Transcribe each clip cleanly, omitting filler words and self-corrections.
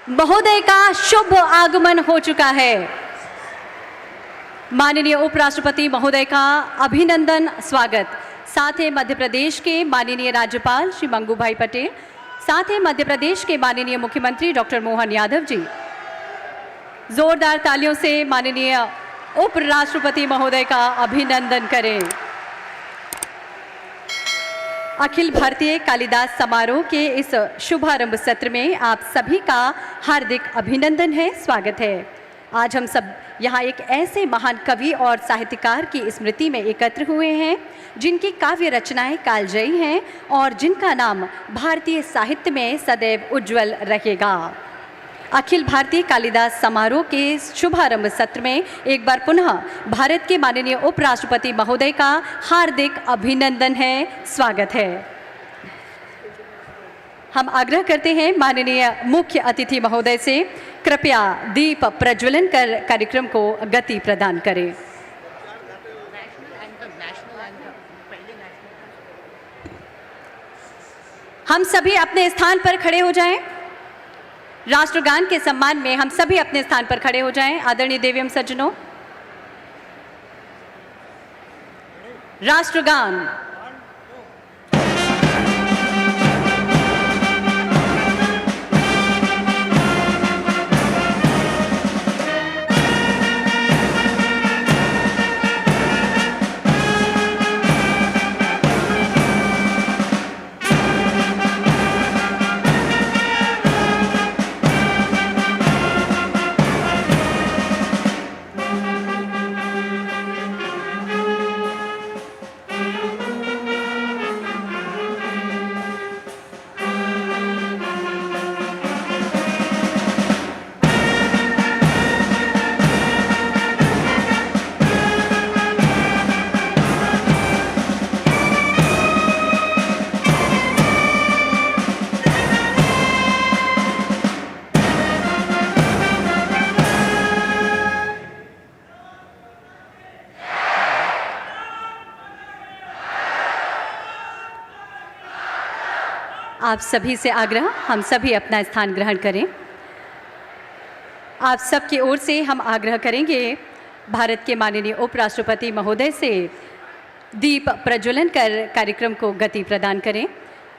महोदय का शुभ आगमन हो चुका है। माननीय उपराष्ट्रपति महोदय का अभिनंदन स्वागत। साथ ही मध्य प्रदेश के माननीय राज्यपाल श्री मंगू भाई पटेल, साथ ही मध्य प्रदेश के माननीय मुख्यमंत्री डॉक्टर मोहन यादव जी। जोरदार तालियों से माननीय उपराष्ट्रपति महोदय का अभिनंदन करें। अखिल भारतीय कालिदास समारोह के इस शुभारंभ सत्र में आप सभी का हार्दिक अभिनंदन है, स्वागत है। आज हम सब यहाँ एक ऐसे महान कवि और साहित्यकार की स्मृति में एकत्र हुए हैं जिनकी काव्य रचनाएं कालजयी हैं और जिनका नाम भारतीय साहित्य में सदैव उज्जवल रहेगा। अखिल भारतीय कालिदास समारोह के शुभारंभ सत्र में एक बार पुनः भारत के माननीय उपराष्ट्रपति महोदय का हार्दिक अभिनंदन है, स्वागत है। हम आग्रह करते हैं माननीय मुख्य अतिथि महोदय से कृपया दीप प्रज्वलन कर कार्यक्रम को गति प्रदान करें। हम सभी अपने स्थान पर खड़े हो जाएं। राष्ट्रगान के सम्मान में हम सभी अपने स्थान पर खड़े हो जाएं। आदरणीय देवी सज्जनों, राष्ट्रगान। आप सभी से आग्रह, हम सभी अपना स्थान ग्रहण करें। आप सबकी ओर से हम आग्रह करेंगे भारत के माननीय उपराष्ट्रपति महोदय से दीप प्रज्वलन कर कार्यक्रम को गति प्रदान करें।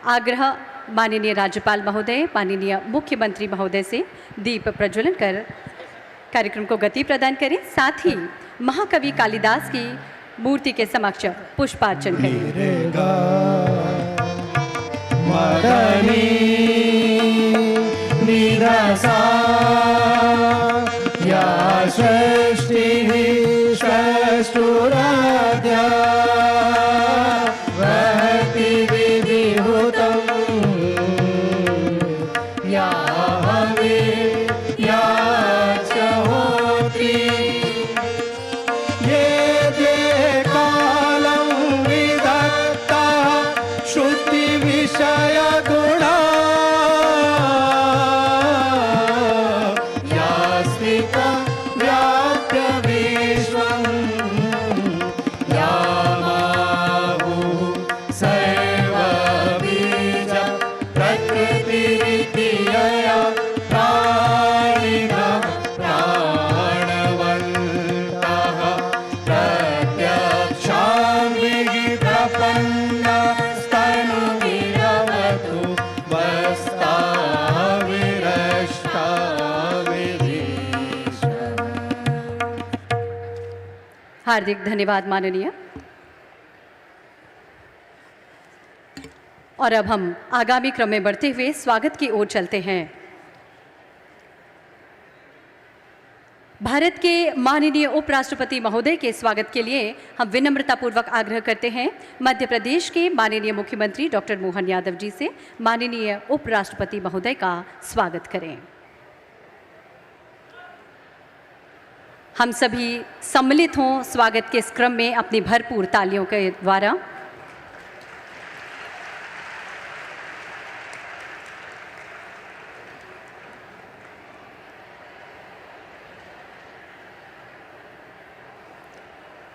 आग्रह माननीय राज्यपाल महोदय, माननीय मुख्यमंत्री महोदय से दीप प्रज्वलन कर कार्यक्रम को गति प्रदान करें। साथ ही महाकवि कालिदास की मूर्ति के समक्ष पुष्पार्चन करें। मदनी निरसा या सृष्टिः सृष्टुराद्या वहति विधिहुतं या हवे या च होति ये जे कालं विधत्ता श्रुति विषय गुणा यास्तिका व्याप्य विश्वं यामाहुः सर्वबीज प्रकृतिरित्यया प्राणिनः प्राणवन्तः प्रत्यक्षां विप्रपन्ना हार्दिक धन्यवाद माननीय। और अब हम आगामी क्रम में बढ़ते हुए स्वागत की ओर चलते हैं। भारत के माननीय उपराष्ट्रपति महोदय के स्वागत के लिए हम विनम्रतापूर्वक आग्रह करते हैं मध्य प्रदेश के माननीय मुख्यमंत्री डॉक्टर मोहन यादव जी से माननीय उपराष्ट्रपति महोदय का स्वागत करें। हम सभी सम्मिलित हों स्वागत के इस क्रम में अपनी भरपूर तालियों के द्वारा।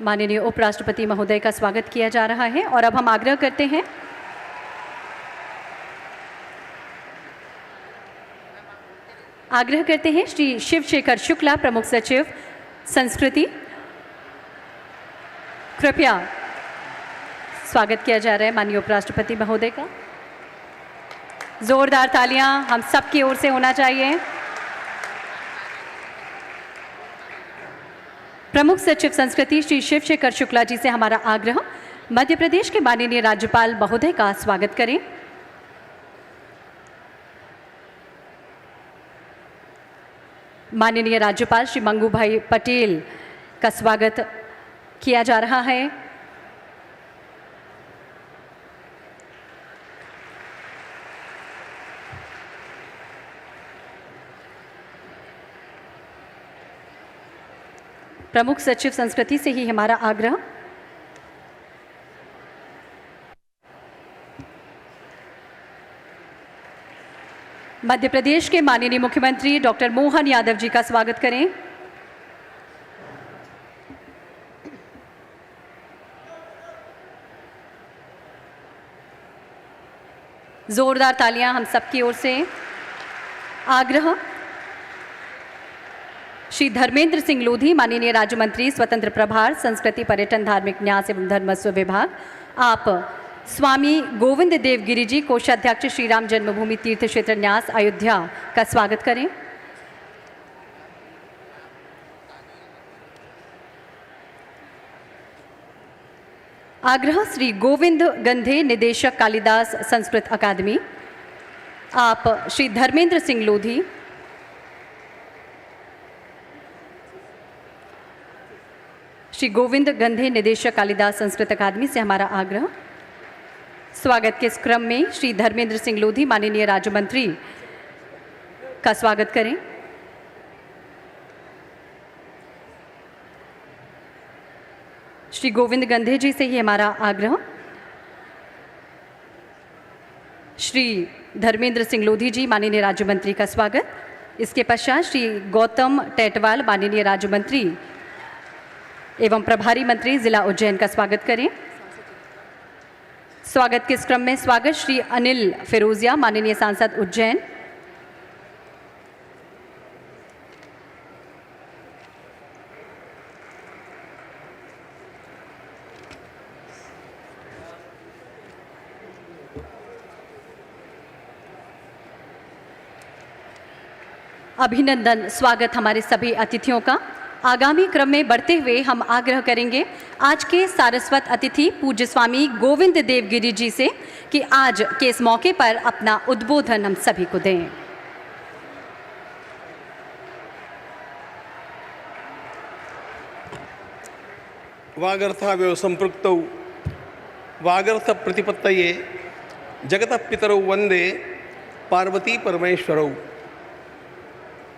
माननीय उपराष्ट्रपति महोदय का स्वागत किया जा रहा है और अब हम आग्रह करते हैं आग्रह करते हैं श्री शिवशेखर शुक्ला, प्रमुख सचिव संस्कृति, कृपया स्वागत किया जा रहा है माननीय उपराष्ट्रपति महोदय का। जोरदार तालियां हम सब की ओर से होना चाहिए। प्रमुख सचिव संस्कृति श्री शिवशेखर शुक्ला जी से हमारा आग्रह, मध्य प्रदेश के माननीय राज्यपाल महोदय का स्वागत करें। माननीय राज्यपाल श्री मंगू भाई पटेल का स्वागत किया जा रहा है। प्रमुख सचिव संस्कृति से ही हमारा आग्रह। मध्य प्रदेश के माननीय मुख्यमंत्री डॉक्टर मोहन यादव जी का स्वागत करें। जोरदार तालियां हम सबकी ओर से। आग्रह, श्री धर्मेंद्र सिंह लोधी, माननीय राज्य मंत्री स्वतंत्र प्रभार संस्कृति, पर्यटन, धार्मिक न्यास एवं धर्मस्व विभाग, आप स्वामी गोविंद देव गिरि जी, कोषाध्यक्ष श्री राम जन्मभूमि तीर्थ क्षेत्र न्यास अयोध्या का स्वागत करें। आग्रह, श्री गोविंद गंधे, निदेशक कालिदास संस्कृत अकादमी, आप श्री धर्मेंद्र सिंह लोधी, श्री गोविंद गंधे, निदेशक कालिदास संस्कृत अकादमी से हमारा आग्रह। स्वागत के इस क्रम में श्री धर्मेंद्र सिंह लोधी, माननीय राज्य मंत्री का स्वागत करें। श्री गोविंद गंधे जी से ही हमारा आग्रह। श्री धर्मेंद्र सिंह लोधी जी, माननीय राज्य मंत्री का स्वागत। इसके पश्चात श्री गौतम टेटवाल, माननीय राज्य मंत्री एवं प्रभारी मंत्री जिला उज्जैन का स्वागत करें। स्वागत के इस क्रम में स्वागत श्री अनिल फिरोजिया, माननीय सांसद उज्जैन। अभिनंदन, स्वागत हमारे सभी अतिथियों का। आगामी क्रम में बढ़ते हुए हम आग्रह करेंगे आज के सारस्वत अतिथि पूज्य स्वामी गोविंद देव गिरि जी से कि आज के इस मौके पर अपना उद्बोधन हम सभी को दें। वागर्थाव्यव संपृक्तौ वागर्थ प्रतिपत्तये जगतः पितरौ वंदे पार्वती परमेश्वरौ।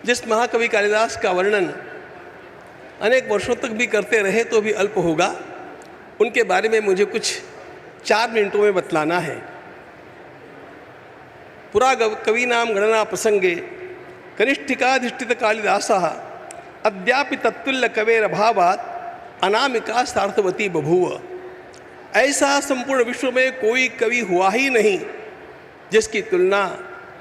जिस महाकवि कालिदास का वर्णन अनेक वर्षों तक भी करते रहे तो भी अल्प होगा, उनके बारे में मुझे कुछ 4 मिनटों में बतलाना है। पुरा कवीनाम गणना प्रसंगे कनिष्ठिकाधिष्ठित कालिदासः अद्यापि तत्तुल्य कवेरभावात् अनामिका सार्थवती बभूव। ऐसा संपूर्ण विश्व में कोई कवि हुआ ही नहीं जिसकी तुलना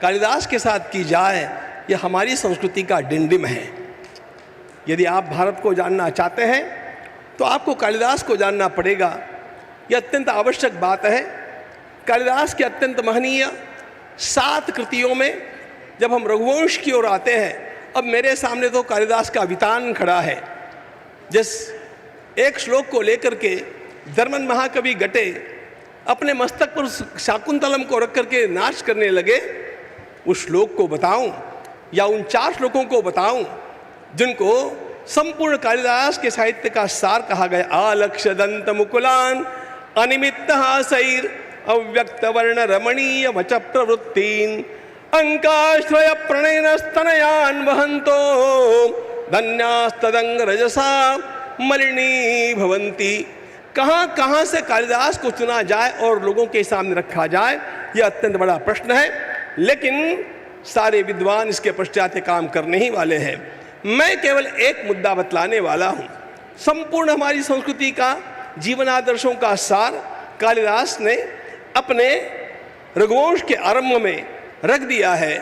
कालिदास के साथ की जाए। यह हमारी संस्कृति का डिंडिम है। यदि आप भारत को जानना चाहते हैं तो आपको कालिदास को जानना पड़ेगा। यह अत्यंत आवश्यक बात है। कालिदास के अत्यंत महनीय 7 कृतियों में जब हम रघुवंश की ओर आते हैं, अब मेरे सामने तो कालिदास का वितान खड़ा है। जिस एक श्लोक को लेकर के धर्मन महाकवि गटे अपने मस्तक पर शाकुंतलम को रख करके नाच करने लगे, उस श्लोक को बताऊं या उन 4 श्लोकों को बताऊं जिनको संपूर्ण कालिदास के साहित्य का सार कहा गया। आलक्ष्य दंत मुकुलान अनिमित्त हासैर अव्यक्त वर्ण रमणीय वच प्रवृत्तीन अंकाश्रय प्रणयन स्तनयान वहंतो धन्यास्तदंग रजसा मलिनी भवंती। कहाँ कहाँ से कालिदास को चुना जाए और लोगों के सामने रखा जाए, यह अत्यंत बड़ा प्रश्न है। लेकिन सारे विद्वान इसके पश्चात काम करने ही वाले हैं। मैं केवल एक मुद्दा बतलाने वाला हूँ। संपूर्ण हमारी संस्कृति का जीवन आदर्शों का सार कालिदास ने अपने रघुवंश के आरंभ में रख दिया है।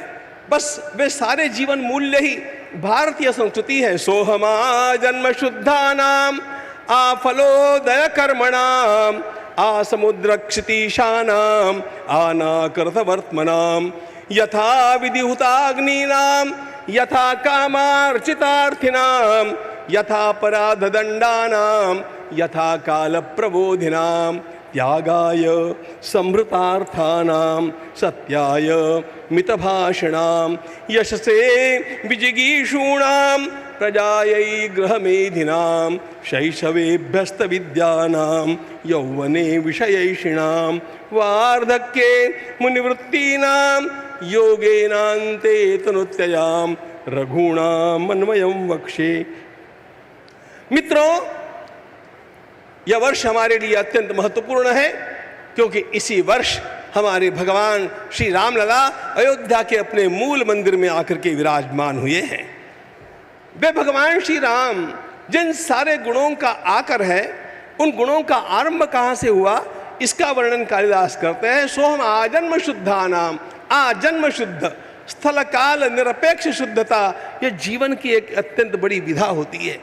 बस वे सारे जीवन मूल्य ही भारतीय संस्कृति है। सोहमा जन्म शुद्धानाम आफलोदय कर्मणाम आसमुद्र क्षितिशानाम आनाकृत वर्तमनाम यथा विधिहुताग्नीनाम यथा कामार्चितार्थिनाम यथा पराधदंडानाम यथा काल प्रबोधिनाम त्यागाय संभृतार्थानाम सत्याय मितभाषणाम यशसे विजिगीषूणाम प्रजायै गृहमेधिनाम शैशवेभ्यस्त विद्यानाम यौवने विषयैषिणाम वार्धक्ये मुनिवृत्तीनाम योगेनान्ते तनुत्ययाम रघूणाम अन्वयं वक्षे। मित्रों, यह वर्ष हमारे लिए अत्यंत महत्वपूर्ण है क्योंकि इसी वर्ष हमारे भगवान श्री रामलला अयोध्या के अपने मूल मंदिर में आकर के विराजमान हुए हैं। वे भगवान श्री राम जिन सारे गुणों का आकर है, उन गुणों का आरंभ कहाँ से हुआ, इसका वर्णन कालिदास करते हैं। सोहम आजन्म शुद्धानाम, आजन्म शुद्ध, स्थल काल निरपेक्ष शुद्धता, यह जीवन की एक अत्यंत बड़ी विधा होती है।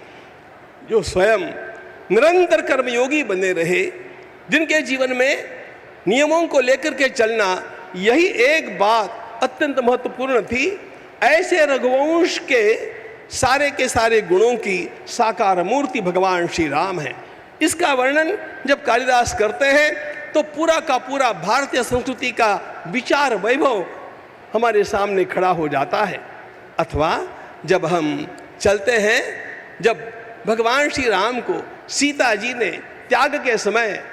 जो स्वयं निरंतर कर्मयोगी बने रहे, जिनके जीवन में नियमों को लेकर के चलना, यही एक बात अत्यंत महत्वपूर्ण थी। ऐसे रघुवंश के सारे गुणों की साकार मूर्ति भगवान श्री राम है। इसका वर्णन जब कालिदास करते हैं तो पूरा का पूरा भारतीय संस्कृति का विचार वैभव हमारे सामने खड़ा हो जाता है। अथवा जब हम चलते हैं, जब भगवान श्री राम को सीता जी ने त्याग के समय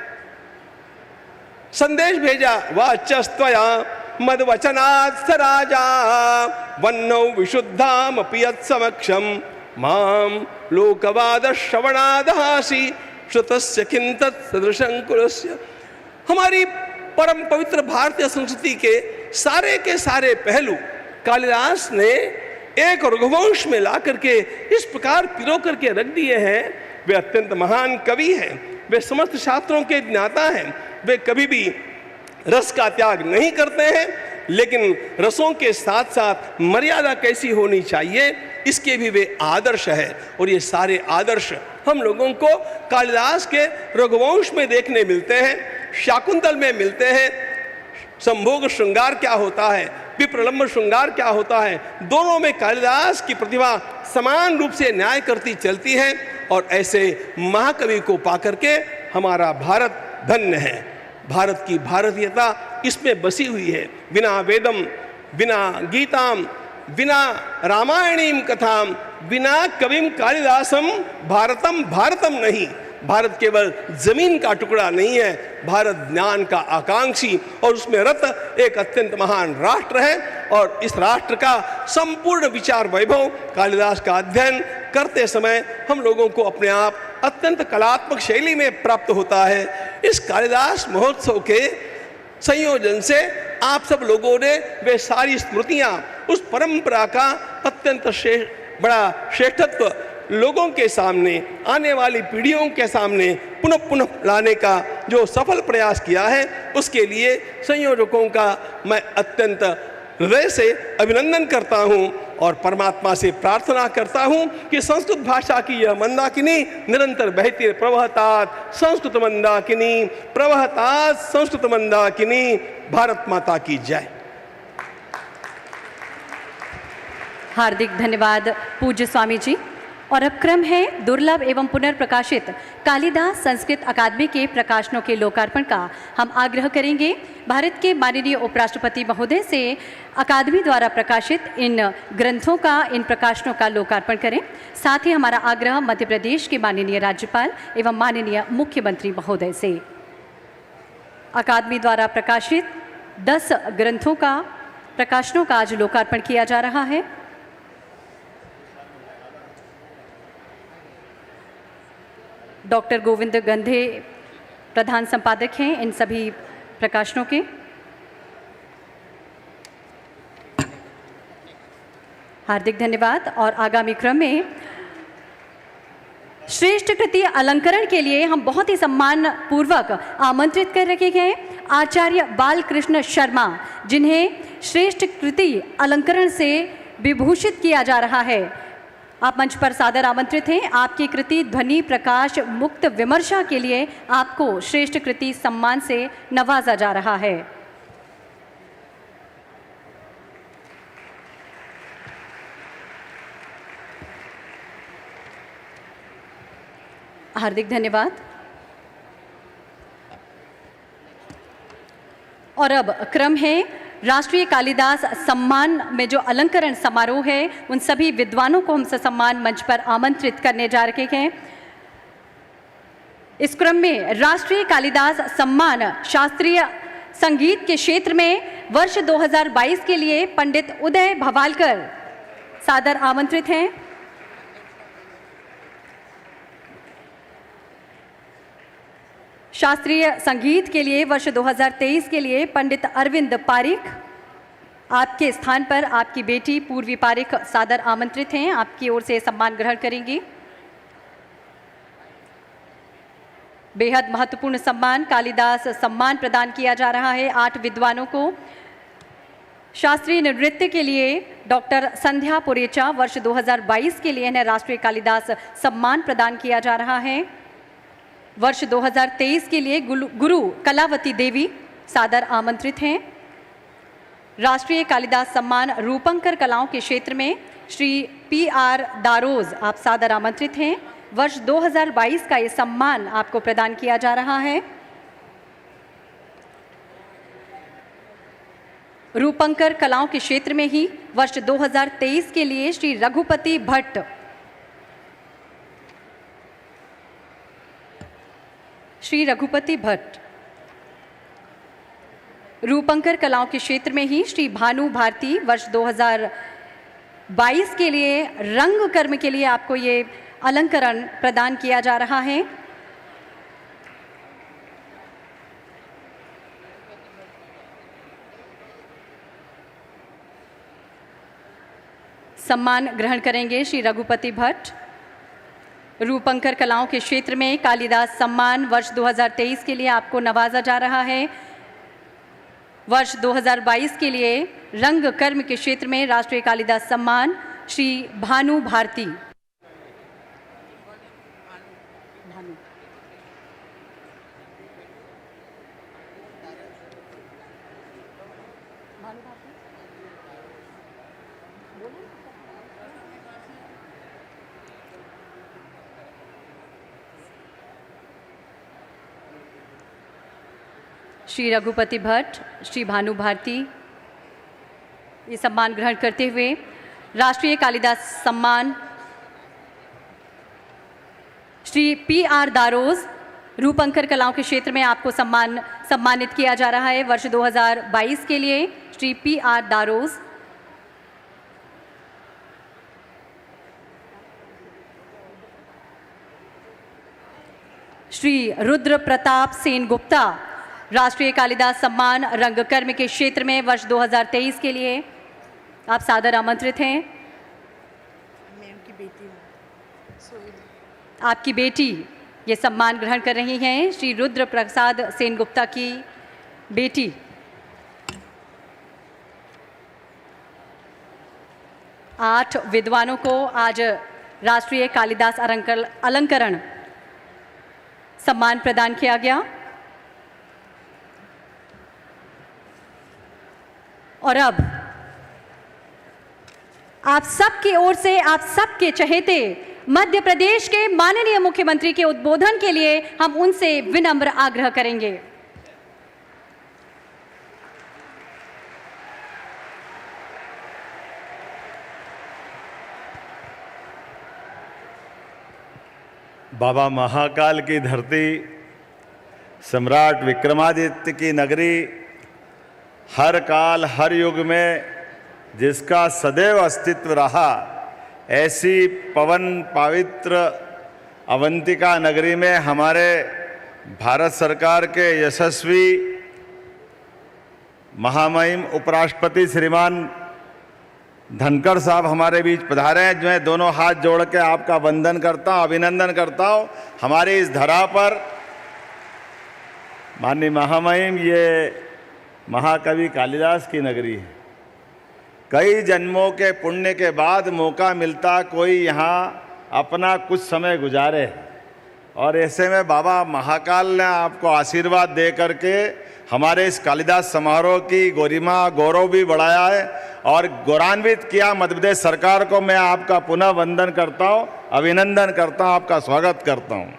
संदेश भेजा, वाच्यस्त्वया मद्वचनात् स राजा वन्नौ विशुद्धाम पियत् समक्षम माम लोकवाद श्रवणादहासी श्रुतस्य किंतत् सदृशं कुलस्य। हमारी परम पवित्र भारतीय संस्कृति के सारे पहलू कालिदास ने एक रघुवंश में ला करके इस प्रकार पिरो करके रख दिए हैं। वे अत्यंत महान कवि हैं, वे समस्त शास्त्रों के ज्ञाता हैं। वे कभी भी रस का त्याग नहीं करते हैं, लेकिन रसों के साथ साथ मर्यादा कैसी होनी चाहिए, इसके भी वे आदर्श है। और ये सारे आदर्श हम लोगों को कालिदास के रघुवंश में देखने मिलते हैं, शाकुंतल में मिलते हैं। संभोग श्रृंगार क्या होता है, विप्रलंब श्रृंगार क्या होता है, दोनों में कालिदास की प्रतिभा समान रूप से न्याय करती चलती है। और ऐसे महाकवि को पाकर के हमारा भारत धन्य है। भारत की भारतीयता इसमें बसी हुई है। बिना वेदम, बिना गीताम, बिना रामायणीम कथाम, बिना कविम कालिदासम भारतम भारतम नहीं। भारत केवल जमीन का टुकड़ा नहीं है, भारत ज्ञान का आकांक्षी और उसमें रत एक अत्यंत महान राष्ट्र है। और इस राष्ट्र का संपूर्ण विचार वैभव कालिदास का अध्ययन करते समय हम लोगों को अपने आप अत्यंत कलात्मक शैली में प्राप्त होता है। इस कालिदास महोत्सव के संयोजन से आप सब लोगों ने वे सारी स्मृतियाँ, उस परंपरा का अत्यंत बड़ा श्रेष्ठत्व लोगों के सामने, आने वाली पीढ़ियों के सामने पुनः लाने का जो सफल प्रयास किया है, उसके लिए संयोजकों का मैं अत्यंत हृदय से अभिनंदन करता हूं और परमात्मा से प्रार्थना करता हूं कि संस्कृत भाषा की यह मंदाकिनी निरंतर बहती रहे। प्रवहतात संस्कृत मंदाकिनी, प्रवहतात संस्कृत मंदाकिनी। भारत माता की जय। हार्दिक धन्यवाद पूज्य स्वामी जी। और अब क्रम है दुर्लभ एवं पुनर्प्रकाशित कालिदास संस्कृत अकादमी के प्रकाशनों के लोकार्पण का। हम आग्रह करेंगे भारत के माननीय उपराष्ट्रपति महोदय से अकादमी द्वारा प्रकाशित इन ग्रंथों का, इन प्रकाशनों का लोकार्पण करें। साथ ही हमारा आग्रह मध्य प्रदेश के माननीय राज्यपाल एवं माननीय मुख्यमंत्री महोदय से अकादमी द्वारा प्रकाशित 10 ग्रंथों का, प्रकाशनों का आज लोकार्पण किया जा रहा है। डॉक्टर गोविंद गंधे प्रधान संपादक हैं इन सभी प्रकाशनों के। हार्दिक धन्यवाद। और आगामी क्रम में श्रेष्ठ कृति अलंकरण के लिए हम बहुत ही सम्मान पूर्वक आमंत्रित कर रखे गए आचार्य बालकृष्ण शर्मा, जिन्हें श्रेष्ठ कृति अलंकरण से विभूषित किया जा रहा है। आप मंच पर सादर आमंत्रित हैं। आपकी कृति ध्वनि प्रकाश मुक्त विमर्शा के लिए आपको श्रेष्ठ कृति सम्मान से नवाजा जा रहा है। हार्दिक धन्यवाद। और अब क्रम है राष्ट्रीय कालिदास सम्मान में जो अलंकरण समारोह है, उन सभी विद्वानों को हम ससम्मान मंच पर आमंत्रित करने जा रहे हैं। इस क्रम में राष्ट्रीय कालिदास सम्मान शास्त्रीय संगीत के क्षेत्र में वर्ष 2022 के लिए पंडित उदय भवालकर सादर आमंत्रित हैं। शास्त्रीय संगीत के लिए वर्ष 2023 के लिए पंडित अरविंद पारिक, आपके स्थान पर आपकी बेटी पूर्वी पारिक सादर आमंत्रित हैं। आपकी ओर से सम्मान ग्रहण करेंगी। बेहद महत्वपूर्ण सम्मान कालिदास सम्मान प्रदान किया जा रहा है 8 विद्वानों को। शास्त्रीय नृत्य के लिए डॉक्टर संध्या पुरेचा, वर्ष 2022 के लिए इन्हें राष्ट्रीय कालिदास सम्मान प्रदान किया जा रहा है। वर्ष 2023 के लिए गुरु कलावती देवी सादर आमंत्रित हैं। राष्ट्रीय कालिदास सम्मान रूपंकर कलाओं के क्षेत्र में श्री PR दारोज आप सादर आमंत्रित हैं। वर्ष 2022 का ये सम्मान आपको प्रदान किया जा रहा है। रूपंकर कलाओं के क्षेत्र में ही वर्ष 2023 के लिए श्री रघुपति भट्ट, श्री रघुपति भट्ट। रूपंकर कलाओं के क्षेत्र में ही श्री भानु भारती, वर्ष 2022 के लिए रंग कर्म के लिए आपको ये अलंकरण प्रदान किया जा रहा है। सम्मान ग्रहण करेंगे श्री रघुपति भट्ट। रूपंकर कलाओं के क्षेत्र में कालिदास सम्मान वर्ष 2023 के लिए आपको नवाजा जा रहा है। वर्ष 2022 के लिए रंग कर्म के क्षेत्र में राष्ट्रीय कालिदास सम्मान श्री भानु भारती। श्री रघुपति भट्ट, श्री भानु भारती ये सम्मान ग्रहण करते हुए राष्ट्रीय कालिदास सम्मान श्री PR दारोज, रूपंकर कलाओं के क्षेत्र में आपको सम्मानित किया जा रहा है। वर्ष 2022 के लिए श्री PR दारोज। श्री रुद्र प्रताप सेन गुप्ता, राष्ट्रीय कालिदास सम्मान रंगकर्म के क्षेत्र में वर्ष 2023 के लिए आप सादर आमंत्रित हैं। आपकी बेटी ये सम्मान ग्रहण कर रही हैं, श्री रुद्र प्रसाद सेन गुप्ता की बेटी। आठ विद्वानों को आज राष्ट्रीय कालिदास अलंकरण सम्मान प्रदान किया गया। और अब आप सबकी ओर से आप सबके चहेते मध्य प्रदेश के माननीय मुख्यमंत्री के उद्बोधन के लिए हम उनसे विनम्र आग्रह करेंगे। बाबा महाकाल की धरती, सम्राट विक्रमादित्य की नगरी, हर काल हर युग में जिसका सदैव अस्तित्व रहा, ऐसी पवन पवित्र अवंतिका नगरी में हमारे भारत सरकार के यशस्वी महामहिम उपराष्ट्रपति श्रीमान धनखड़ साहब हमारे बीच पधारे हैं। मैं दोनों हाथ जोड़ के आपका वंदन करता हूँ, अभिनंदन करता हूँ। हमारी इस धरा पर माननीय महामहिम, ये महाकवि कालिदास की नगरी है। कई जन्मों के पुण्य के बाद मौका मिलता कोई यहाँ अपना कुछ समय गुजारे, और ऐसे में बाबा महाकाल ने आपको आशीर्वाद दे करके हमारे इस कालिदास समारोह की गरिमा गौरव भी बढ़ाया है और गौरवान्वित किया। मध्य प्रदेश सरकार को मैं आपका पुनः वंदन करता हूँ, अभिनंदन करता हूँ, आपका स्वागत करता हूँ।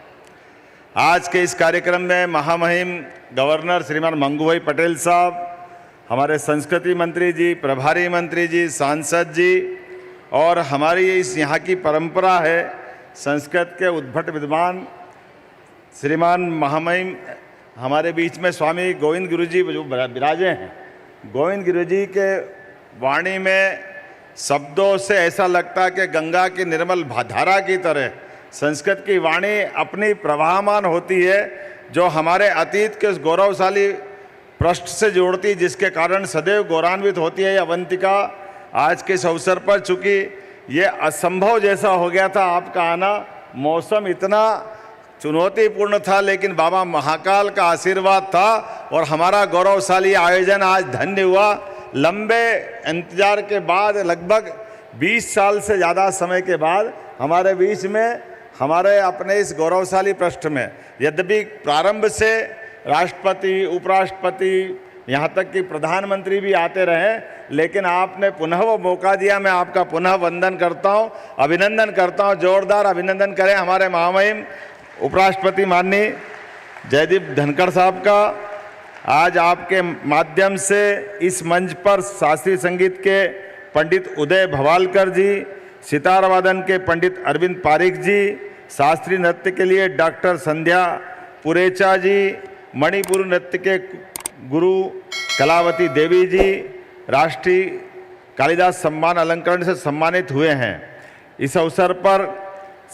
आज के इस कार्यक्रम में महामहिम गवर्नर श्रीमान मंगू भाई पटेल साहब, हमारे संस्कृति मंत्री जी, प्रभारी मंत्री जी, सांसद जी, और हमारी इस यहाँ की परंपरा है संस्कृत के उद्भट विद्वान श्रीमान महामहिम हमारे बीच में स्वामी गोविंद गुरु जी जो विराजे हैं। गोविंद गुरु जी के वाणी में शब्दों से ऐसा लगता है कि गंगा की निर्मल धारा की तरह संस्कृत की वाणी अपनी प्रवाहमान होती है, जो हमारे अतीत के उस गौरवशाली पृष्ठ से जोड़ती, जिसके कारण सदैव गौरवान्वित होती है। अवंतिका आज के इस अवसर पर, चूँकि ये असंभव जैसा हो गया था आपका आना, मौसम इतना चुनौतीपूर्ण था, लेकिन बाबा महाकाल का आशीर्वाद था और हमारा गौरवशाली आयोजन आज धन्य हुआ। लंबे इंतजार के बाद, लगभग 20 साल से ज़्यादा समय के बाद हमारे बीच में, हमारे अपने इस गौरवशाली पृष्ठ में, यद्यपि प्रारंभ से राष्ट्रपति, उपराष्ट्रपति, यहाँ तक कि प्रधानमंत्री भी आते रहे, लेकिन आपने पुनः वो मौका दिया। मैं आपका पुनः वंदन करता हूँ, अभिनंदन करता हूँ। जोरदार अभिनंदन करें हमारे महामहिम उपराष्ट्रपति माननीय जयदीप धनखड़ साहब का। आज आपके माध्यम से इस मंच पर शास्त्रीय संगीत के पंडित उदय भवालकर जी, सितार वादन के पंडित अरविंद पारिक जी, शास्त्रीय नृत्य के लिए डॉक्टर संध्या पुरेचा जी, मणिपुर नृत्य के गुरु कलावती देवी जी राष्ट्रीय कालिदास सम्मान अलंकरण से सम्मानित हुए हैं। इस अवसर पर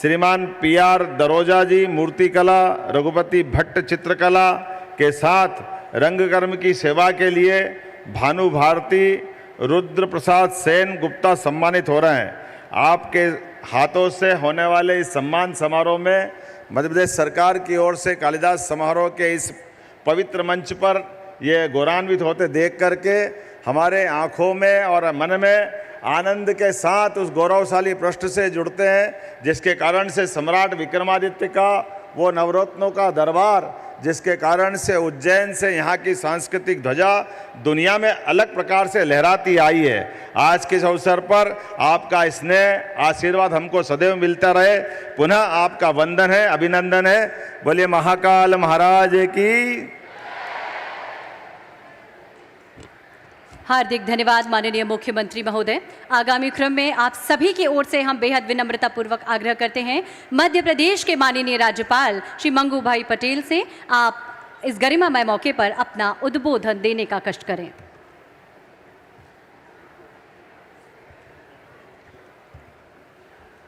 श्रीमान PR दरोजा जी मूर्तिकला, रघुपति भट्ट चित्रकला के साथ रंगकर्म की सेवा के लिए भानु भारती, रुद्र प्रसाद सेन गुप्ता सम्मानित हो रहे हैं। आपके हाथों से होने वाले इस सम्मान समारोह में मध्य प्रदेश सरकार की ओर से कालिदास समारोह के इस पवित्र मंच पर ये गौरवान्वित होते देख करके हमारे आँखों में और मन में आनंद के साथ उस गौरवशाली पृष्ठ से जुड़ते हैं, जिसके कारण से सम्राट विक्रमादित्य का वो नवरत्नों का दरबार, जिसके कारण से उज्जैन से यहाँ की सांस्कृतिक ध्वजा दुनिया में अलग प्रकार से लहराती आई है। आज के इस अवसर पर आपका स्नेह आशीर्वाद हमको सदैव मिलता रहे। पुनः आपका वंदन है, अभिनंदन है। बोलिए महाकाल महाराज की। हार्दिक धन्यवाद माननीय मुख्यमंत्री महोदय। आगामी क्रम में आप सभी की ओर से हम बेहद विनम्रतापूर्वक आग्रह करते हैं मध्य प्रदेश के माननीय राज्यपाल श्री मंगू भाई पटेल से आप इस गरिमामय मौके पर अपना उद्बोधन देने का कष्ट करें।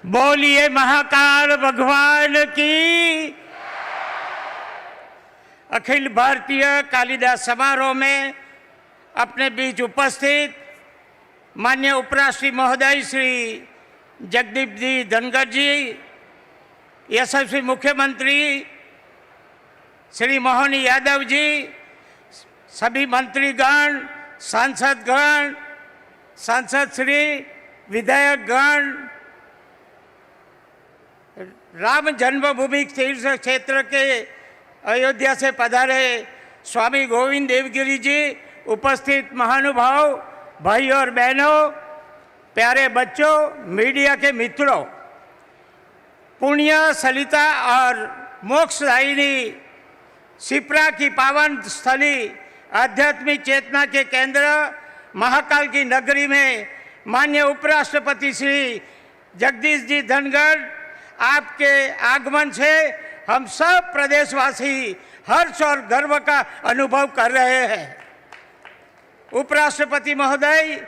बोलिए महाकाल भगवान की। अखिल भारतीय कालिदास समारोह में अपने बीच उपस्थित माननीय उपराष्ट्रपति महोदय श्री जगदीप जी धनखड़ जी, यशस्वी मुख्यमंत्री श्री मोहन यादव जी, सभी मंत्रीगण, सांसदगण, सांसद श्री, विधायकगण, राम जन्मभूमि तीर्थ क्षेत्र के अयोध्या से पधारे स्वामी गोविंद देवगिरी जी, उपस्थित महानुभाव, भाई और बहनों, प्यारे बच्चों, मीडिया के मित्रों, पुण्य सलिता और मोक्षदायिनी शिप्रा की पावन स्थली, आध्यात्मिक चेतना के केंद्र महाकाल की नगरी में माननीय उपराष्ट्रपति श्री जगदीश जी धनखड़, आपके आगमन से हम सब प्रदेशवासी हर्ष और गर्व का अनुभव कर रहे हैं। उपराष्ट्रपति महोदय,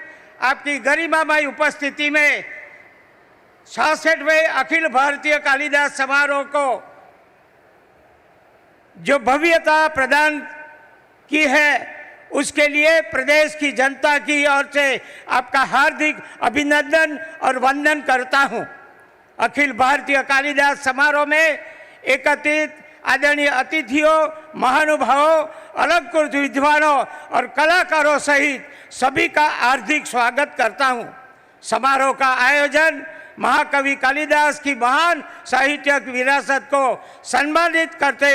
आपकी गरिमामय उपस्थिति में 66वें अखिल भारतीय कालिदास समारोह को जो भव्यता प्रदान की है, उसके लिए प्रदेश की जनता की ओर से आपका हार्दिक अभिनंदन और वंदन करता हूं। अखिल भारतीय कालिदास समारोह में एकत्रित आदरणीय अतिथियों, महानुभावों, अलंकृत विद्वानों और कलाकारों सहित सभी का हार्दिक स्वागत करता हूं। समारोह का आयोजन महाकवि कालिदास की महान साहित्यिक विरासत को सम्मानित करते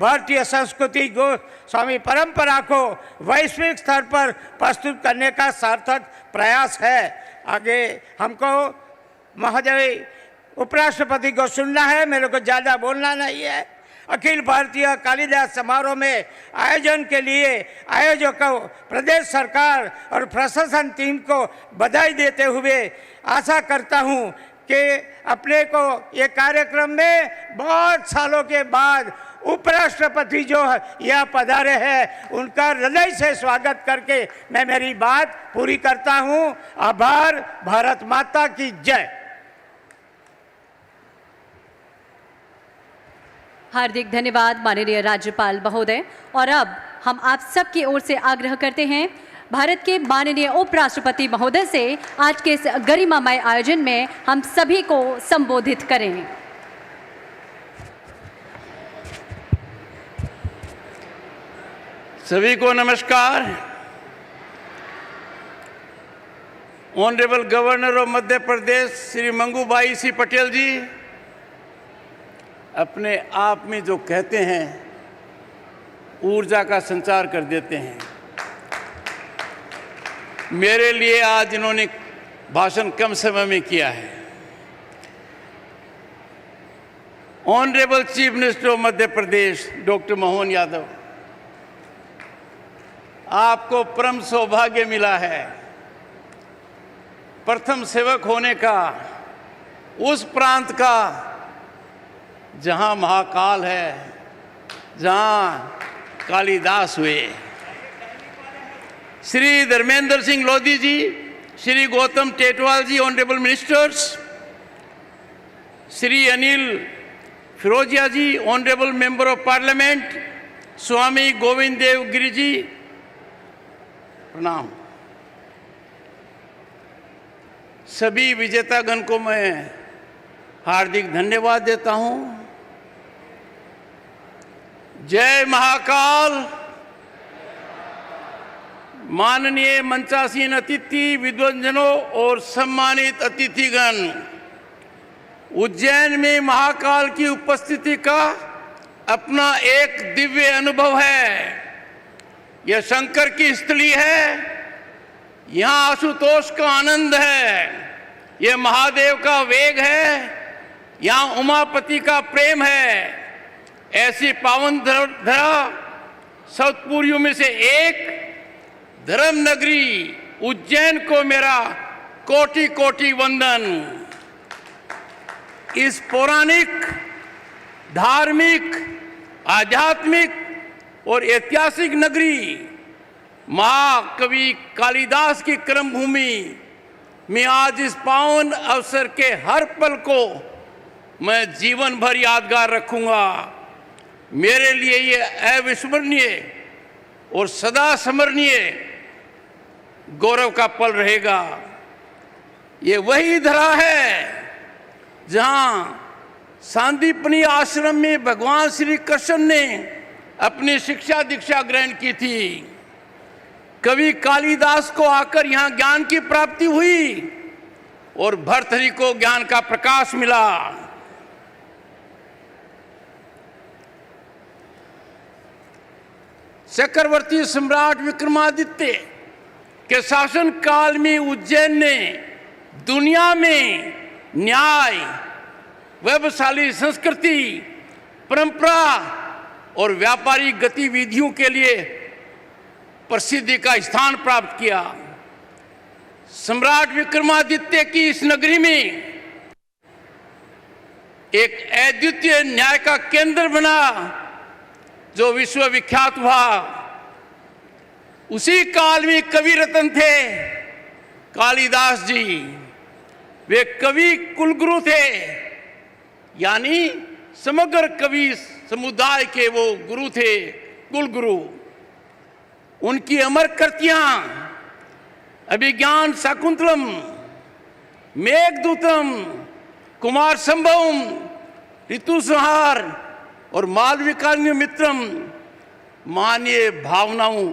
भारतीय संस्कृति गोस्वामी परंपरा को वैश्विक स्तर पर प्रस्तुत करने का सार्थक प्रयास है। आगे हमको महोदय उपराष्ट्रपति को सुनना है, मेरे को ज़्यादा बोलना नहीं है। अखिल भारतीय कालिदास समारोह में आयोजन के लिए आयोजकों, प्रदेश सरकार और प्रशासन टीम को बधाई देते हुए आशा करता हूं कि अपने को ये कार्यक्रम में बहुत सालों के बाद उपराष्ट्रपति जो यह पधारे हैं उनका हृदय से स्वागत करके मैं मेरी बात पूरी करता हूं। आभार। भारत माता की जय। हार्दिक धन्यवाद माननीय राज्यपाल महोदय। और अब हम आप सब की ओर से आग्रह करते हैं भारत के माननीय उपराष्ट्रपति महोदय से आज के इस गरिमामय आयोजन में हम सभी को संबोधित करें। सभी को नमस्कार। Honourable governor of Madhya Pradesh Shri Mangubhai सी पटेल जी अपने आप में जो कहते हैं ऊर्जा का संचार कर देते हैं। मेरे लिए आज इन्होंने भाषण कम समय में किया है। Honourable chief minister of Madhya Pradesh doctor Mohan Yadav, आपको परम सौभाग्य मिला है प्रथम सेवक होने का उस प्रांत का जहां महाकाल है, जहां कालिदास हुए। Shri Dharmendra Singh Lodhi ji, Shri Gautam Tetwal ji, honourable ministers, Shri Anil Firojia ji, honourable member of parliament, Swami Govind Dev Giri ji, प्रणाम। सभी विजेतागण को मैं हार्दिक धन्यवाद देता हूं। जय महाकाल। माननीय मंचासीन अतिथि, विद्वंजनों और सम्मानित अतिथिगण, उज्जैन में महाकाल की उपस्थिति का अपना एक दिव्य अनुभव है। यह शंकर की स्थली है, यहाँ आशुतोष का आनंद है, यह महादेव का वेग है, यहाँ उमापति का प्रेम है। ऐसी पावन धरा सतपुरियों में से एक धर्म नगरी उज्जैन को मेरा कोटि कोटि वंदन। इस पौराणिक, धार्मिक, आध्यात्मिक और ऐतिहासिक नगरी महाकवि कालिदास की कर्मभूमि में आज इस पावन अवसर के हर पल को मैं जीवन भर यादगार रखूंगा। मेरे लिए ये अविस्मरणीय और सदा स्मरणीय गौरव का पल रहेगा। ये वही धरा है जहां सांदीपनी आश्रम में भगवान श्री कृष्ण ने अपनी शिक्षा दीक्षा ग्रहण की थी। कवि कालिदास को आकर यहाँ ज्ञान की प्राप्ति हुई और भर्तृहरि को ज्ञान का प्रकाश मिला। चक्रवर्ती सम्राट विक्रमादित्य के शासन काल में उज्जैन ने दुनिया में न्याय, वैभवशाली संस्कृति, परंपरा और व्यापारिक गतिविधियों के लिए प्रसिद्धि का स्थान प्राप्त किया। सम्राट विक्रमादित्य की इस नगरी में एक अद्वितीय न्याय का केंद्र बना जो विश्वविख्यात हुआ। उसी काल में कवि रत्न थे कालिदास जी। वे कवि कुलगुरु थे, यानी समग्र कवि समुदाय के वो गुरु थे, कुलगुरु। उनकी अमर कृतियां अभिज्ञान शाकुंतलम, मेघदूतम, कुमार संभवम, ऋतुसंहार और मालविकाग्नि मित्रम मानवीय भावनाओं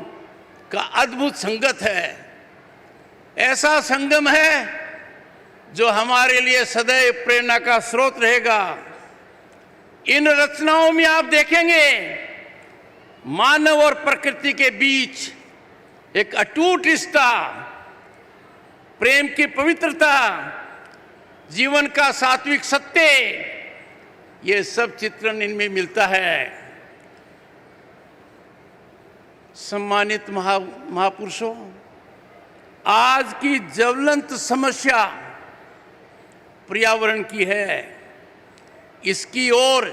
का अद्भुत संगत है। ऐसा संगम है जो हमारे लिए सदैव प्रेरणा का स्रोत रहेगा। इन रचनाओं में आप देखेंगे मानव और प्रकृति के बीच एक अटूट रिश्ता, प्रेम की पवित्रता, जीवन का सात्विक सत्य, ये सब चित्रण इनमें मिलता है। सम्मानित महापुरुषों, आज की ज्वलंत समस्या पर्यावरण की है। इसकी ओर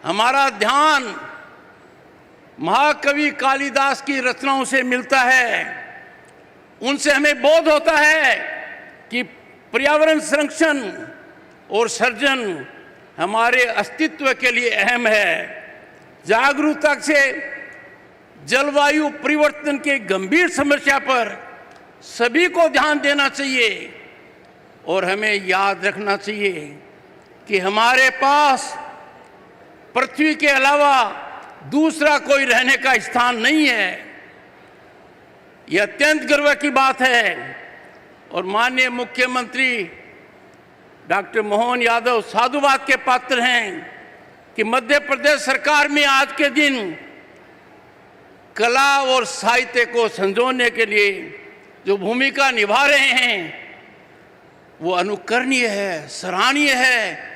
हमारा ध्यान महाकवि कालिदास की रचनाओं से मिलता है। उनसे हमें बोध होता है कि पर्यावरण संरक्षण और सर्जन हमारे अस्तित्व के लिए अहम है। जागरूकता से जलवायु परिवर्तन के गंभीर समस्या पर सभी को ध्यान देना चाहिए और हमें याद रखना चाहिए कि हमारे पास पृथ्वी के अलावा दूसरा कोई रहने का स्थान नहीं है। यह अत्यंत गर्व की बात है और माननीय मुख्यमंत्री डॉक्टर मोहन यादव साधुवाद के पात्र हैं कि मध्य प्रदेश सरकार में आज के दिन कला और साहित्य को संजोने के लिए जो भूमिका निभा रहे हैं वो अनुकरणीय है, सराहनीय है।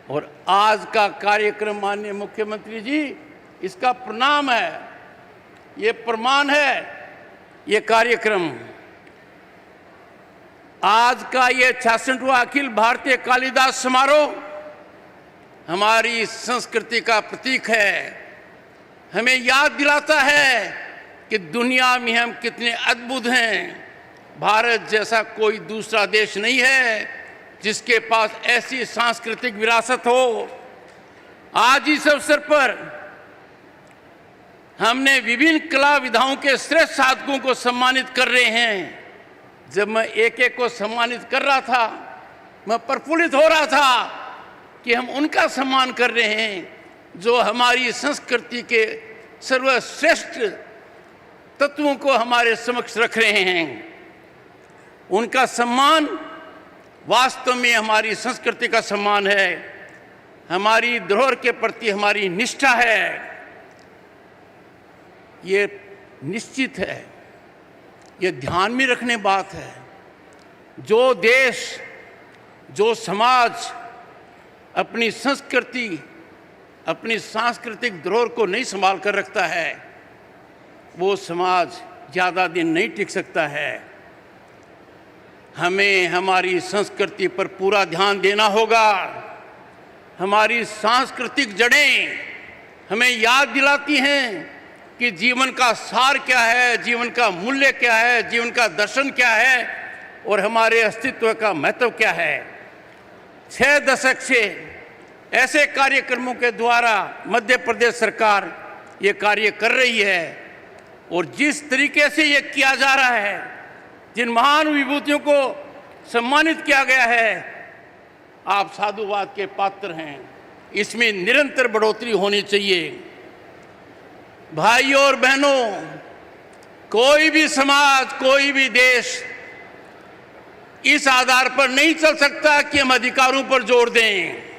और आज का कार्यक्रम माननीय मुख्यमंत्री जी, इसका प्रणाम है, ये प्रमाण है। ये कार्यक्रम आज का ये 66वां अखिल भारतीय कालिदास समारोह हमारी संस्कृति का प्रतीक है। हमें याद दिलाता है कि दुनिया में हम कितने अद्भुत हैं। भारत जैसा कोई दूसरा देश नहीं है जिसके पास ऐसी सांस्कृतिक विरासत हो। आज इस अवसर पर हमने विभिन्न कला विधाओं के श्रेष्ठ साधकों को सम्मानित कर रहे हैं। जब मैं एक एक को सम्मानित कर रहा था, मैं प्रफुल्लित हो रहा था कि हम उनका सम्मान कर रहे हैं जो हमारी संस्कृति के सर्वश्रेष्ठ तत्वों को हमारे समक्ष रख रहे हैं। उनका सम्मान वास्तव में हमारी संस्कृति का सम्मान है, हमारी धरोहर के प्रति हमारी निष्ठा है। ये निश्चित है, ये ध्यान में रखने बात है। जो देश, जो समाज अपनी संस्कृति, अपनी सांस्कृतिक धरोहर को नहीं संभाल कर रखता है, वो समाज ज़्यादा दिन नहीं टिक सकता है। हमें हमारी संस्कृति पर पूरा ध्यान देना होगा। हमारी सांस्कृतिक जड़ें हमें याद दिलाती हैं कि जीवन का सार क्या है, जीवन का मूल्य क्या है, जीवन का दर्शन क्या है और हमारे अस्तित्व का महत्व क्या है। 6 दशक से ऐसे कार्यक्रमों के द्वारा मध्य प्रदेश सरकार ये कार्य कर रही है और जिस तरीके से ये किया जा रहा है, जिन महान विभूतियों को सम्मानित किया गया है, आप साधुवाद के पात्र हैं। इसमें निरंतर बढ़ोतरी होनी चाहिए। भाइयों और बहनों, कोई भी समाज, कोई भी देश इस आधार पर नहीं चल सकता कि हम अधिकारों पर जोर दें।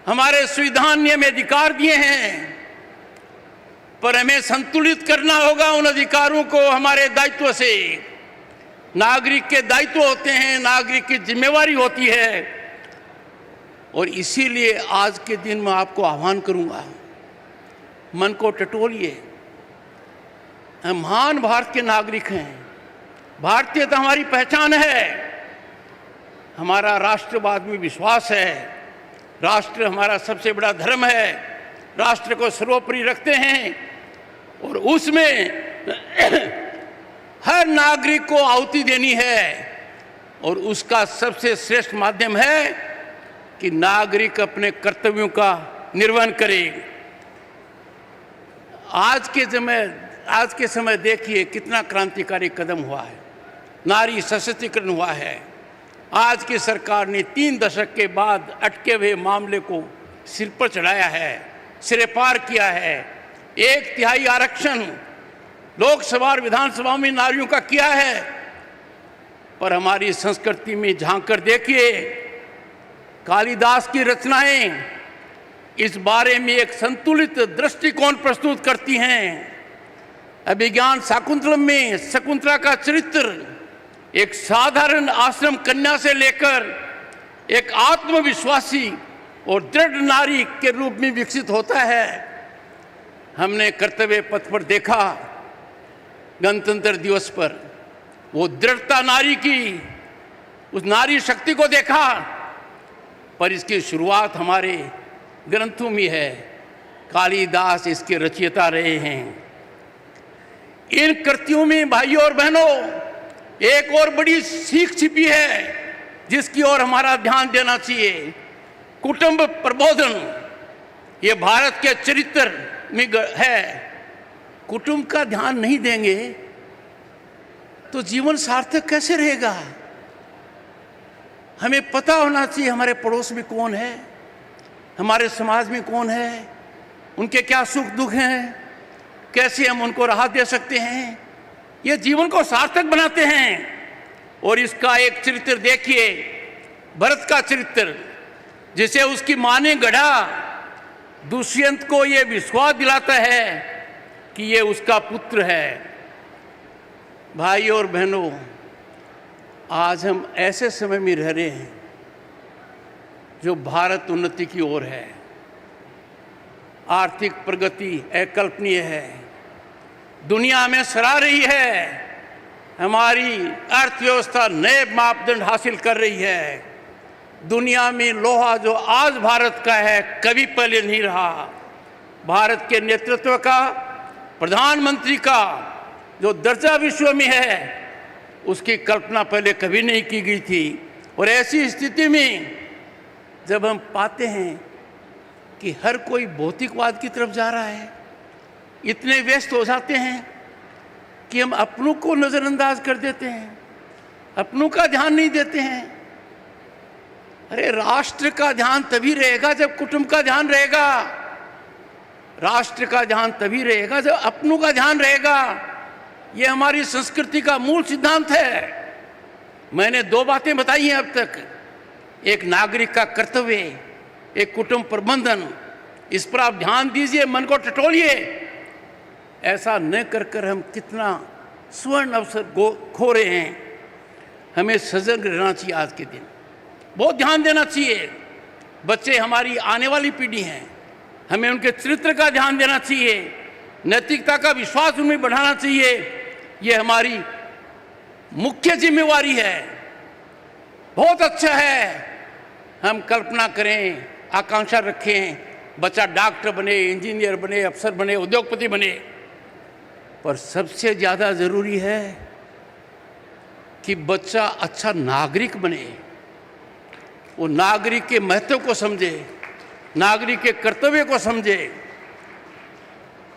हमारे संविधान ने हमें अधिकार दिए हैं, पर हमें संतुलित करना होगा उन अधिकारों को हमारे दायित्व से। नागरिक के दायित्व होते हैं, नागरिक की जिम्मेवारी होती है। और इसीलिए आज के दिन मैं आपको आह्वान करूंगा, मन को टटोलिए। हम महान भारत के नागरिक हैं, भारतीयता हमारी पहचान है, हमारा राष्ट्रवाद में विश्वास है, राष्ट्र हमारा सबसे बड़ा धर्म है, राष्ट्र को सर्वोपरि रखते हैं और उसमें हर नागरिक को आहुति देनी है और उसका सबसे श्रेष्ठ माध्यम है कि नागरिक अपने कर्तव्यों का निर्वहन करे। आज के समय देखिए कितना क्रांतिकारी कदम हुआ है, नारी सशक्तिकरण हुआ है। आज की सरकार ने 3 दशक के बाद अटके हुए मामले को सिर पर चढ़ाया है, सिरे पार किया है। 1/3 आरक्षण लोकसभा और विधानसभा में नारियों का किया है पर हमारी संस्कृति में झांक कर देखिए, कालिदास की रचनाएं इस बारे में एक संतुलित दृष्टिकोण प्रस्तुत करती हैं। अभिज्ञान शाकुंतलम में शकुंतला का चरित्र एक साधारण आश्रम कन्या से लेकर एक आत्मविश्वासी और दृढ़ नारी के रूप में विकसित होता है। हमने कर्तव्य पथ पर देखा, गणतंत्र दिवस पर वो दृढ़ता नारी की, उस नारी शक्ति को देखा, पर इसकी शुरुआत हमारे ग्रंथों में है। कालिदास इसके रचयिता रहे हैं। इन कृतियों में भाइयों और बहनों एक और बड़ी सीख छिपी है जिसकी ओर हमारा ध्यान देना चाहिए। कुटुंब प्रबोधन ये भारत के चरित्र में है। कुटुंब का ध्यान नहीं देंगे तो जीवन सार्थक कैसे रहेगा? हमें पता होना चाहिए हमारे पड़ोस में कौन है, हमारे समाज में कौन है, उनके क्या सुख दुख हैं, कैसे हम उनको राहत दे सकते हैं। ये जीवन को सार्थक बनाते हैं। और इसका एक चरित्र देखिए, भरत का चरित्र, जिसे उसकी मां ने गढ़ा। दुष्यंत को ये विश्वास दिलाता है कि ये उसका पुत्र है। भाई और बहनों, आज हम ऐसे समय में रह रहे हैं जो भारत उन्नति की ओर है। आर्थिक प्रगति अकल्पनीय है, दुनिया में सराह रही है। हमारी अर्थव्यवस्था नए मापदंड हासिल कर रही है। दुनिया में लोहा जो आज भारत का है कभी पहले नहीं रहा। भारत के नेतृत्व का, प्रधानमंत्री का जो दर्जा विश्व में है उसकी कल्पना पहले कभी नहीं की गई थी। और ऐसी स्थिति में जब हम पाते हैं कि हर कोई भौतिकवाद की तरफ जा रहा है, इतने व्यस्त हो जाते हैं कि हम अपनों को नज़रअंदाज कर देते हैं, अपनों का ध्यान नहीं देते हैं। अरे राष्ट्र का ध्यान तभी रहेगा जब कुटुंब का ध्यान रहेगा। राष्ट्र का ध्यान तभी रहेगा जब अपनों का ध्यान रहेगा। ये हमारी संस्कृति का मूल सिद्धांत है। मैंने दो बातें बताई हैं अब तक। एक नागरिक का कर्तव्य, एक कुटुंब प्रबंधन। इस पर आप ध्यान दीजिए, मन को टटोलिए। ऐसा न कर कर हम कितना स्वर्ण अवसर खो रहे हैं। हमें सजग रहना चाहिए। आज के दिन बहुत ध्यान देना चाहिए। बच्चे हमारी आने वाली पीढ़ी हैं, हमें उनके चरित्र का ध्यान देना चाहिए, नैतिकता का विश्वास उनमें बढ़ाना चाहिए। ये हमारी मुख्य जिम्मेवारी है। बहुत अच्छा है हम कल्पना करें, आकांक्षा रखें, बच्चा डॉक्टर बने, इंजीनियर बने, अफसर बने, उद्योगपति बने। पर सबसे ज़्यादा ज़रूरी है कि बच्चा अच्छा नागरिक बने। वो नागरिक के महत्व को समझे, नागरिक के कर्तव्य को समझे।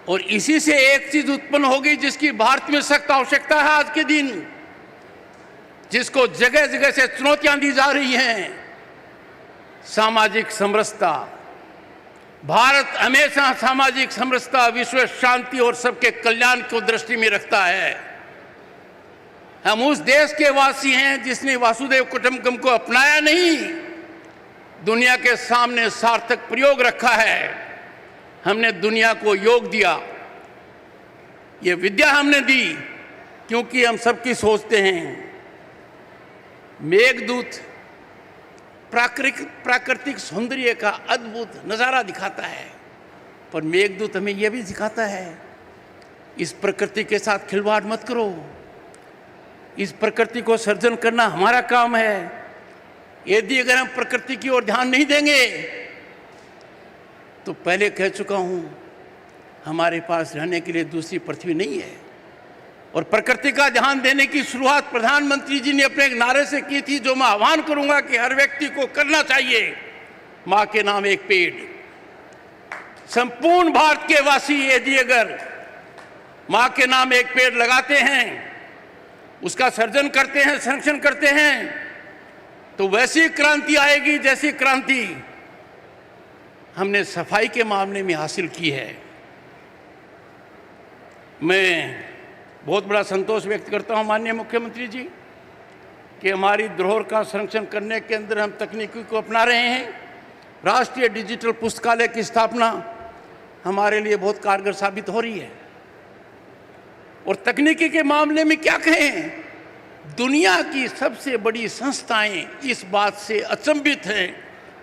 और इसी से एक चीज उत्पन्न होगी जिसकी भारत में सख्त आवश्यकता है आज के दिन, जिसको जगह जगह से चुनौतियां दी जा रही हैं, सामाजिक समरसता। भारत हमेशा सामाजिक समरसता, विश्व शांति और सबके कल्याण को दृष्टि में रखता है। हम उस देश के वासी हैं जिसने वासुदेव कुटुंबकम को अपनाया नहीं, दुनिया के सामने सार्थक प्रयोग रखा है। हमने दुनिया को योग दिया, ये विद्या हमने दी, क्योंकि हम सबकी सोचते हैं। मेघदूत प्राकृतिक सौंदर्य का अद्भुत नज़ारा दिखाता है, पर मेघदूत हमें यह भी दिखाता है इस प्रकृति के साथ खिलवाड़ मत करो। इस प्रकृति को सर्जन करना हमारा काम है। यदि अगर हम प्रकृति की ओर ध्यान नहीं देंगे तो पहले कह चुका हूं, हमारे पास रहने के लिए दूसरी पृथ्वी नहीं है। और प्रकृति का ध्यान देने की शुरुआत प्रधानमंत्री जी ने अपने एक नारे से की थी, जो मैं आह्वान करूंगा कि हर व्यक्ति को करना चाहिए। मां के नाम एक पेड़। संपूर्ण भारत के वासी यदि अगर मां के नाम एक पेड़ लगाते हैं, उसका सर्जन करते हैं, संरक्षण करते हैं, तो वैसी क्रांति आएगी जैसी क्रांति हमने सफाई के मामले में हासिल की है। मैं बहुत बड़ा संतोष व्यक्त करता हूं माननीय मुख्यमंत्री जी, कि हमारी धरोहर का संरक्षण करने के अंदर हम तकनीकी को अपना रहे हैं। राष्ट्रीय डिजिटल पुस्तकालय की स्थापना हमारे लिए बहुत कारगर साबित हो रही है। और तकनीकी के मामले में क्या कहें, दुनिया की सबसे बड़ी संस्थाएं इस बात से अचंभित हैं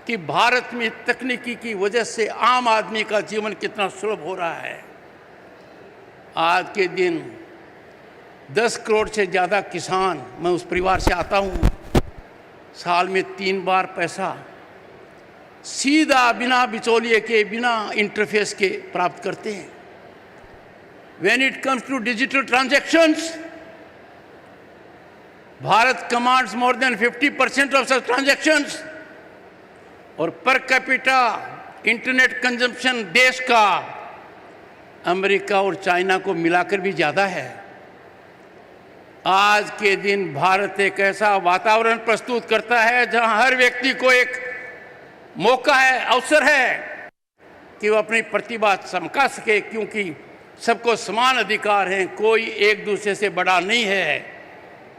कि भारत में तकनीकी की वजह से आम आदमी का जीवन कितना सुलभ हो रहा है। आज के दिन 10 करोड़ से ज़्यादा किसान, मैं उस परिवार से आता हूँ, साल में 3 बार पैसा सीधा बिना बिचौलिए के, बिना इंटरफेस के प्राप्त करते हैं। When it comes to digital transactions, Bharat commands more than 50% of such transactions और पर कैपिटा इंटरनेट कंजम्पशन देश का अमेरिका और चाइना को मिलाकर भी ज़्यादा है। आज के दिन भारत एक ऐसा वातावरण प्रस्तुत करता है जहां हर व्यक्ति को एक मौका है, अवसर है कि वो अपनी प्रतिभा चमका सके, क्योंकि सबको समान अधिकार हैं, कोई एक दूसरे से बड़ा नहीं है।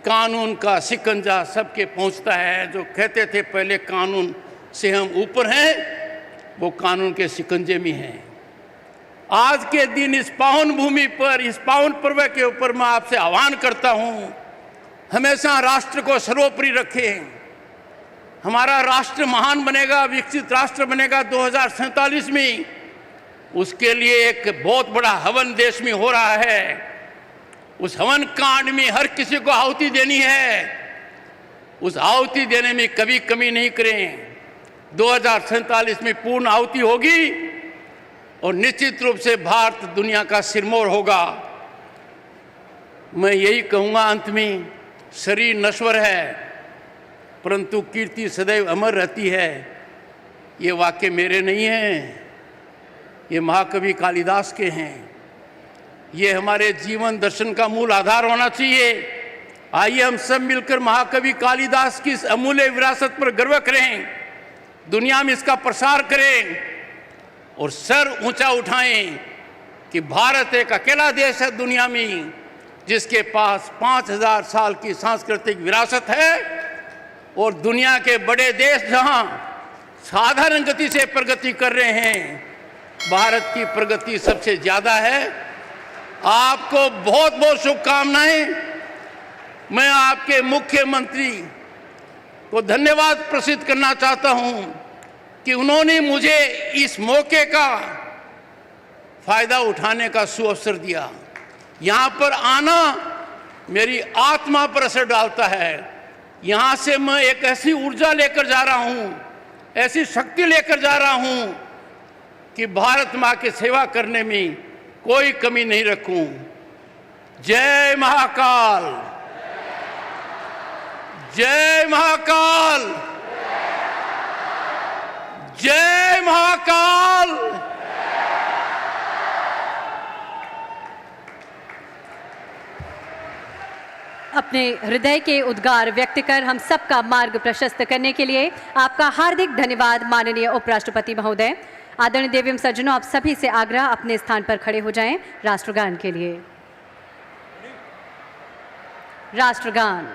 कानून का शिकंजा सबके पहुंचता है। जो कहते थे पहले कानून से हम ऊपर हैं, वो कानून के शिकंजे में हैं। आज के दिन इस पावन भूमि पर, इस पावन पर्व के ऊपर मैं आपसे आह्वान करता हूं, हमेशा राष्ट्र को सर्वोपरि रखें। हमारा राष्ट्र महान बनेगा, विकसित राष्ट्र बनेगा 2047 में। उसके लिए एक बहुत बड़ा हवन देश में हो रहा है। उस हवन कांड में हर किसी को आहुति देनी है। उस आहुति देने में कभी कमी नहीं करें। 2047 में पूर्ण आहुति होगी और निश्चित रूप से भारत दुनिया का सिरमौर होगा। मैं यही कहूँगा अंत में, शरीर नश्वर है परंतु कीर्ति सदैव अमर रहती है। ये वाक्य मेरे नहीं हैं, ये महाकवि कालिदास के हैं। ये हमारे जीवन दर्शन का मूल आधार होना चाहिए। आइए हम सब मिलकर महाकवि कालिदास की इस अमूल्य विरासत पर गर्व करें, दुनिया में इसका प्रसार करें और सर ऊंचा उठाएं कि भारत एक अकेला देश है दुनिया में जिसके पास 5000 साल की सांस्कृतिक विरासत है। और दुनिया के बड़े देश जहां साधारण गति से प्रगति कर रहे हैं, भारत की प्रगति सबसे ज़्यादा है। आपको बहुत बहुत शुभकामनाएं। मैं आपके मुख्यमंत्री को धन्यवाद प्रसिद्ध करना चाहता हूं कि उन्होंने मुझे इस मौके का फायदा उठाने का सुअवसर दिया। यहाँ पर आना मेरी आत्मा पर असर डालता है। यहाँ से मैं एक ऐसी ऊर्जा लेकर जा रहा हूँ, ऐसी शक्ति लेकर जा रहा हूँ कि भारत माँ की सेवा करने में कोई कमी नहीं रखूं। जय महाकाल, जय महाकाल, जय महाकाल। अपने हृदय के उद्गार व्यक्त कर हम सबका मार्ग प्रशस्त करने के लिए आपका हार्दिक धन्यवाद माननीय उपराष्ट्रपति महोदय। आदरणीय देवीम सज्जनों, आप सभी से आग्रह अपने स्थान पर खड़े हो जाएं राष्ट्रगान के लिए। राष्ट्रगान।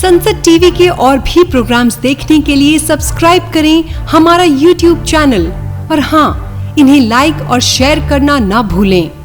संसद टीवी के और भी प्रोग्राम्स देखने के लिए सब्सक्राइब करें हमारा YouTube चैनल और हाँ, इन्हें लाइक और शेयर करना ना भूलें।